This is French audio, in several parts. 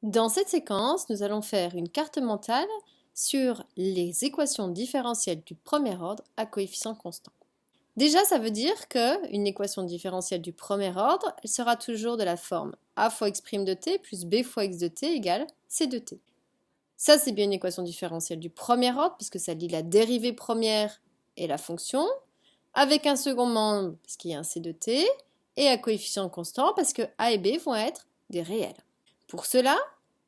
Dans cette séquence, nous allons faire une carte mentale sur les équations différentielles du premier ordre à coefficient constant. Déjà, ça veut dire qu'une équation différentielle du premier ordre, elle sera toujours de la forme a fois x' de t plus b fois x de t égale c de t. Ça, c'est bien une équation différentielle du premier ordre, puisque ça lie la dérivée première et la fonction, avec un second membre, parce qu'il y a un c de t, et à coefficient constant, parce que a et b vont être des réels. Pour cela,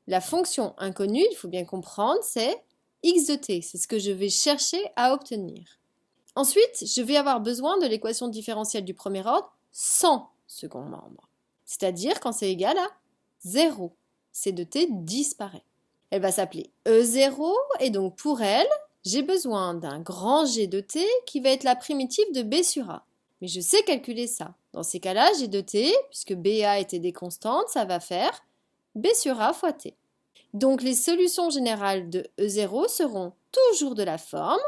la fonction inconnue, il faut bien comprendre, c'est x de t. C'est ce que je vais chercher à obtenir. Ensuite, je vais avoir besoin de l'équation différentielle du premier ordre sans second membre. C'est-à-dire quand c'est égal à 0. C de t disparaît. Elle va s'appeler E0 et donc pour elle, j'ai besoin d'un grand G de t qui va être la primitive de B sur A. Mais je sais calculer ça. Dans ces cas-là, G de t, puisque B et A étaient des constantes, ça va faire B sur A fois t. Donc les solutions générales de E0 seront toujours de la forme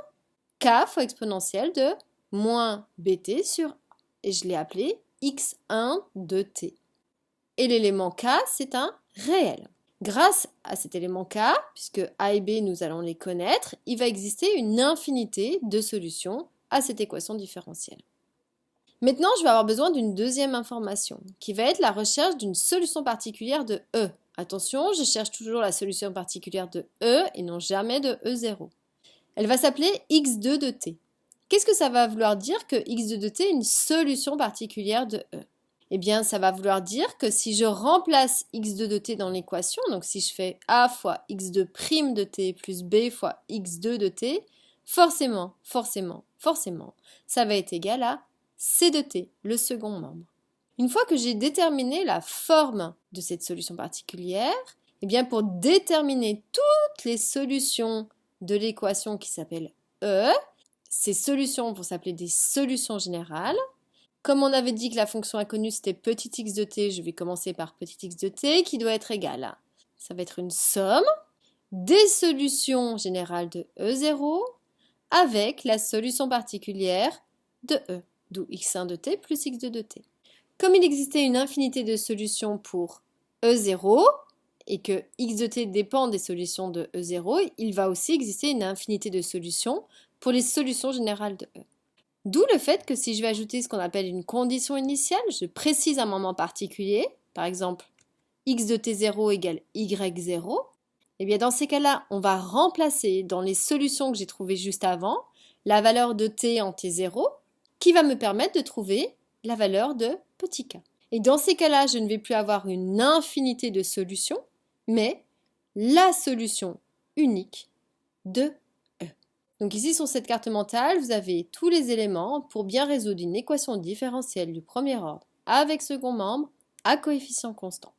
k fois exponentielle de moins bt sur A. Et je l'ai appelé x1 de t. Et l'élément k, c'est un réel. Grâce à cet élément k, puisque a et b, nous allons les connaître, il va exister une infinité de solutions à cette équation différentielle. Maintenant, je vais avoir besoin d'une deuxième information, qui va être la recherche d'une solution particulière de E. Attention, je cherche toujours la solution particulière de E et non jamais de E0. Elle va s'appeler x2 de t. Qu'est-ce que ça va vouloir dire que x2 de t est une solution particulière de E? Eh bien, ça va vouloir dire que si je remplace x2 de t dans l'équation, donc si je fais a fois x2' de t plus b fois x2 de t, forcément, ça va être égal à c de t, le second membre. Une fois que j'ai déterminé la forme de cette solution particulière, eh bien pour déterminer toutes les solutions de l'équation qui s'appelle E, ces solutions vont s'appeler des solutions générales. Comme on avait dit que la fonction inconnue c'était petit x de t, je vais commencer par petit x de t qui doit être égal à, ça va être une somme des solutions générales de E0 avec la solution particulière de E, d'où x1 de t plus x2 de t. Comme il existait une infinité de solutions pour E0 et que x de t dépend des solutions de E0, il va aussi exister une infinité de solutions pour les solutions générales de E. D'où le fait que si je vais ajouter ce qu'on appelle une condition initiale, je précise un moment particulier, par exemple x de t0 égale y0, et bien dans ces cas-là, on va remplacer dans les solutions que j'ai trouvées juste avant la valeur de t en t0 qui va me permettre de trouver la valeur de petit k. Et dans ces cas-là, je ne vais plus avoir une infinité de solutions, mais la solution unique de E. Donc ici, sur cette carte mentale, vous avez tous les éléments pour bien résoudre une équation différentielle du premier ordre avec second membre à coefficient constant.